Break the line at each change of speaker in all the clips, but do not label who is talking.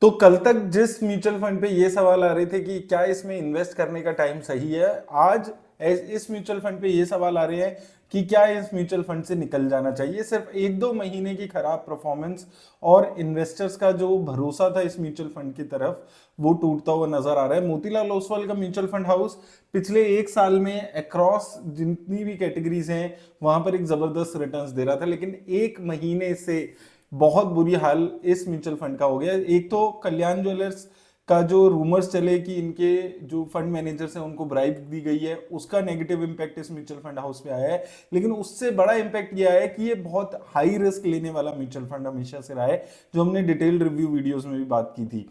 तो कल तक जिस म्यूचुअल फंड पे ये सवाल आ रहे थे कि क्या इसमें इन्वेस्ट करने का टाइम सही है, आज इस म्यूचुअल फंड पे ये सवाल आ रहे हैं कि क्या इस म्यूचुअल फंड से निकल जाना चाहिए। सिर्फ एक दो महीने की खराब परफॉर्मेंस और इन्वेस्टर्स का जो भरोसा था इस म्यूचुअल फंड की तरफ, वो टूटता हुआ नजर आ रहा है। मोतीलाल ओसवाल का म्यूचुअल फंड हाउस पिछले एक साल में अक्रॉस जितनी भी कैटेगरीज हैं वहां पर एक जबरदस्त रिटर्न्स दे रहा था, लेकिन एक महीने से बहुत बुरी हाल इस म्यूचुअल फंड का हो गया। एक तो कल्याण ज्वेलर्स का जो रूमर्स चले कि इनके जो फंड मैनेजर्स हैं उनको ब्राइब दी गई है, उसका नेगेटिव इंपैक्ट इस म्यूचुअल फंड हाउस पे आया है। लेकिन उससे बड़ा इंपैक्ट ये आया है कि ये बहुत हाई रिस्क लेने वाला म्यूचुअल फंड हमेशा से रहा है, जो हमने डिटेल्ड रिव्यू वीडियोस में भी बात की थी।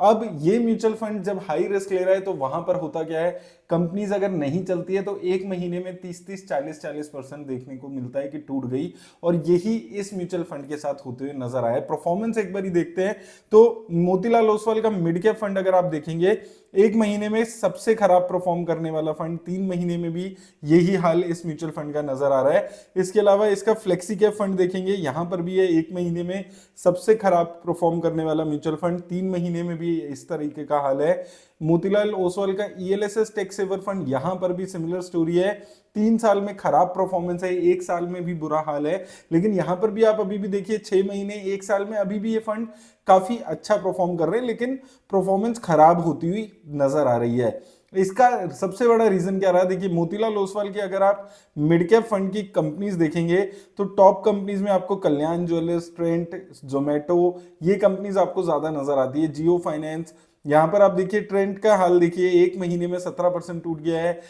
अब ये म्यूचुअल फंड जब हाई रिस्क ले रहा है तो वहां पर होता क्या है, कंपनीज अगर नहीं चलती है तो एक महीने में 30-30, 40-40% देखने को मिलता है कि टूट गई। और यही इस म्यूचुअल फंड के साथ होते हुए नजर आया। परफॉर्मेंस एक बार ही देखते हैं तो मोतीलाल ओसवाल का मिड कैप फंड अगर आप देखेंगे, एक महीने में सबसे खराब परफॉर्म करने वाला फंड, 3 महीने में भी यही हाल इस म्यूचुअल फंड का नजर आ रहा है। इसके अलावा इसका फ्लेक्सी कैप फंड देखेंगे, यहां पर भी है एक महीने में सबसे खराब परफॉर्म करने वाला म्यूचुअल फंड, 3 महीने में भी इस तरीके का हाल है। मोतीलाल ओसवाल का ईएलएसएस टैक्स सेवर फंड, यहां पर भी सिमिलर स्टोरी है। 3 साल में खराब परफॉर्मेंस है, एक साल में भी बुरा हाल है। लेकिन यहां पर भी आप अभी भी देखिए 6 महीने, एक साल में अभी भी ये फंड काफी अच्छा परफॉर्म कर रहे हैं, लेकिन परफॉर्मेंस खराब होती हुई नजर आ रही है। इसका सबसे बड़ा रीजन क्या रहा, देखिए मोतीलाल ओसवाल की अगर आप मिड कैप फंड की कंपनीज देखेंगे तो टॉप कंपनीज में आपको कल्याण ज्वेलर्स, ट्रेंट, जोमेटो, ये कंपनीज आपको ज्यादा नजर आती है। जियो फाइनेंस, यहां पर आप देखिए ट्रेंट का हाल देखिए, एक महीने में 17% टूट गया है।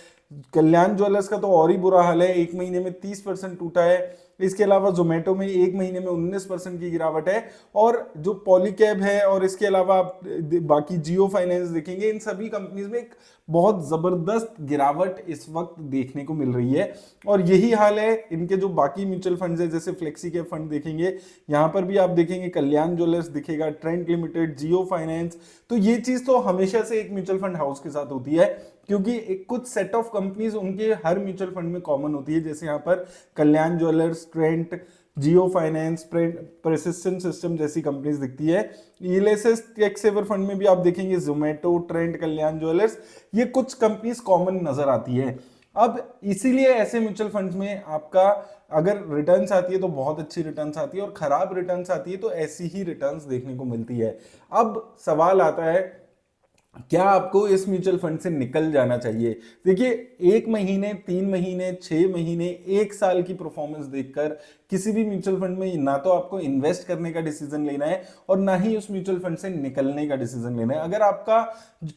कल्याण ज्वेलर्स का तो और ही बुरा हाल है, एक महीने में 30% टूटा है। इसके अलावा जोमेटो में एक महीने में 19% की गिरावट है। और जो पॉलीकैब है और इसके अलावा आप बाकी जियो फाइनेंस देखेंगे, इन सभी कंपनीज में एक बहुत जबरदस्त गिरावट इस वक्त देखने को मिल रही है। और यही हाल है इनके जो बाकी म्यूचुअल फंड्स है, जैसे फ्लेक्सी कैप फंड देखेंगे, यहां पर भी आप देखेंगे कल्याण ज्वेलर्स दिखेगा, ट्रेंट लिमिटेड, जियो फाइनेंस। तो ये चीज तो हमेशा से एक म्यूचुअल फंड हाउस के साथ होती है, क्योंकि एक कुछ सेट ऑफ कंपनीज उनके हर म्यूचुअल फंड में कॉमन होती है। जैसे यहाँ पर कल्याण ज्वेलर्स, ट्रेंट, जियो फाइनेंस, प्रेसिस्टेंट सिस्टम जैसी कंपनीज दिखती है। ईएलएसएस टैक्स सेवर फंड में भी आप देखेंगे जोमेटो, ट्रेंट, कल्याण ज्वेलर्स, ये कुछ कंपनीज कॉमन नजर आती है। अब इसीलिए ऐसे म्यूचुअल फंड्स में आपका अगर रिटर्न्स आती है तो बहुत अच्छी रिटर्न्स आती है, और खराब रिटर्न्स आती है तो ऐसी ही रिटर्न्स देखने को मिलती है। अब सवाल आता है, क्या आपको इस म्यूचुअल फंड से निकल जाना चाहिए। देखिए, एक महीने, 3 महीने, 6 महीने, एक साल की परफॉर्मेंस देखकर किसी भी म्यूचुअल फंड में ना तो आपको इन्वेस्ट करने का डिसीजन लेना है और ना ही उस म्यूचुअल फंड से निकलने का डिसीजन लेना है। अगर आपका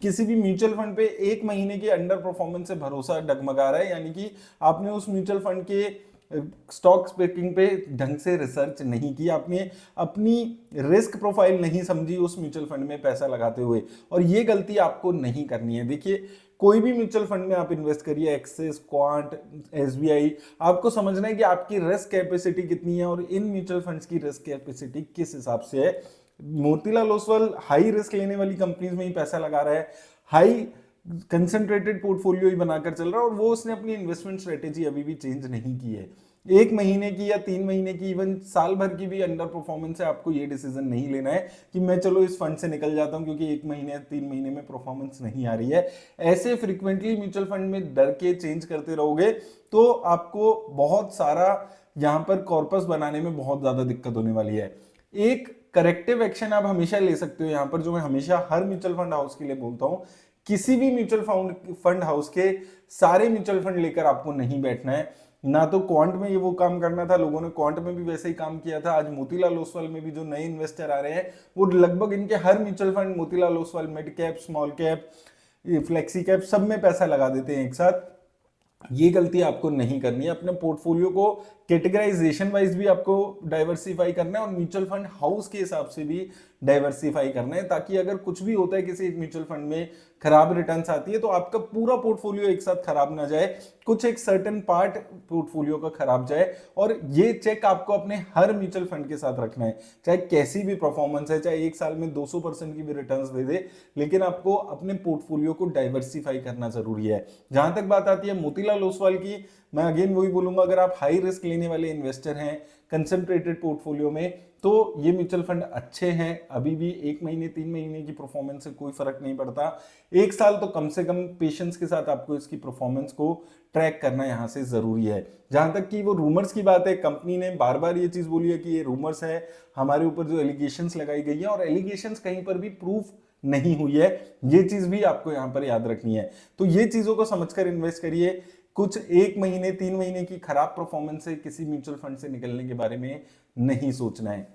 किसी भी म्यूचुअल फंड पे एक महीने के अंडर परफॉर्मेंस से भरोसा डगमगा रहा है, यानी कि आपने उस म्यूचुअल फंड के स्टॉक स्पेकिंग पे ढंग से रिसर्च नहीं की, आपने अपनी रिस्क प्रोफाइल नहीं समझी उस म्यूचुअल फंड में पैसा लगाते हुए, और ये गलती आपको नहीं करनी है। देखिए, कोई भी म्यूचुअल फंड में आप इन्वेस्ट करिए, एक्सिस, क्वांट, एसबीआई, आपको समझना है कि आपकी रिस्क कैपेसिटी कितनी है और इन म्यूचुअल फंड्स की रिस्क कैपेसिटी किस हिसाब से है। मोतीलाल ओसवाल हाई रिस्क लेने वाली कंपनीज में ही पैसा लगा रहा है, हाई कंसंट्रेटेड पोर्टफोलियो ही बनाकर चल रहा है, और वो उसने अपनी इन्वेस्टमेंट स्ट्रेटेजी अभी भी चेंज नहीं की है। एक महीने की या 3 महीने की, इवन साल भर की भी अंडर परफॉर्मेंस है, आपको ये डिसीजन नहीं लेना है कि मैं चलो इस फंड से निकल जाता हूं क्योंकि 1 महीने या 3 महीने में परफॉर्मेंस नहीं आ रही है। ऐसे फ्रीक्वेंटली म्यूचुअल फंड में डर के चेंज करते रहोगे तो आपको बहुत सारा यहां पर कॉर्पस बनाने में बहुत ज्यादा दिक्कत होने वाली है। एक करेक्टिव एक्शन आप हमेशा ले सकते हो यहां पर, जो मैं हमेशा हर म्यूचुअल फंड हाउस के लिए बोलता हूं, किसी भी म्यूचुअल फंड हाउस के सारे म्यूचुअल फंड लेकर आपको नहीं बैठना है। ना तो क्वांट में ये वो काम करना था, लोगों ने क्वांट में भी वैसे ही काम किया था। आज मोतीलाल ओसवाल में भी जो नए इन्वेस्टर आ रहे हैं, वो लगभग इनके हर mutual fund, Motilal Oswal, mid cap, small cap, flexi cap, सब में पैसा लगा देते हैं एक साथ। ये गलती आपको नहीं करनी है। अपने पोर्टफोलियो को कैटेगराइजेशन वाइज भी आपको डाइवर्सिफाई करना है और म्यूचुअल फंड हाउस के हिसाब से भी डाइवर्सिफाई करना है, ताकि अगर कुछ भी होता है किसी एक म्यूचुअल फंड में, खराब रिटर्न्स आती है, तो आपका पूरा पोर्टफोलियो एक साथ खराब ना जाए, कुछ एक सर्टेन पार्ट पोर्टफोलियो का खराब जाए। और ये चेक आपको अपने हर म्यूचुअल फंड के साथ रखना है, चाहे कैसी भी परफॉर्मेंस है, चाहे एक साल में 200% की भी रिटर्न्स दे दे, लेकिन आपको अपने पोर्टफोलियो को डाइवर्सिफाई करना जरूरी है। जहां तक बात आती है मोतीलाल फिलहाल ओसवाल की मैं अगेन वही बोलूंगा, अगर आप हाई रिस्क लेने वाले इन्वेस्टर हैं कंसंट्रेटेड पोर्टफोलियो में, तो ये म्यूचुअल फंड अच्छे हैं। अभी भी 1 महीने 3 महीने की परफॉर्मेंस से कोई फर्क नहीं पड़ता, 1 साल तो कम से कम पेशेंस के साथ आपको इसकी परफॉर्मेंस को ट्रैक करना यहां से जरूरी है। जहां तक कि वो रूमर्स की बात है, कंपनी ने बार बार ये चीज बोली है कि ये रूमर्स है, हमारे ऊपर जो एलिगेशंस लगाई गई है, और एलिगेशंस कहीं पर भी प्रूफ नहीं हुई है, ये चीज भी आपको यहां पर याद रखनी है। तो ये चीजों को समझकर इन्वेस्ट करिए। कुछ 1 महीने 3 महीने की खराब परफॉर्मेंस से किसी म्यूचुअल फंड से निकलने के बारे में नहीं सोचना है।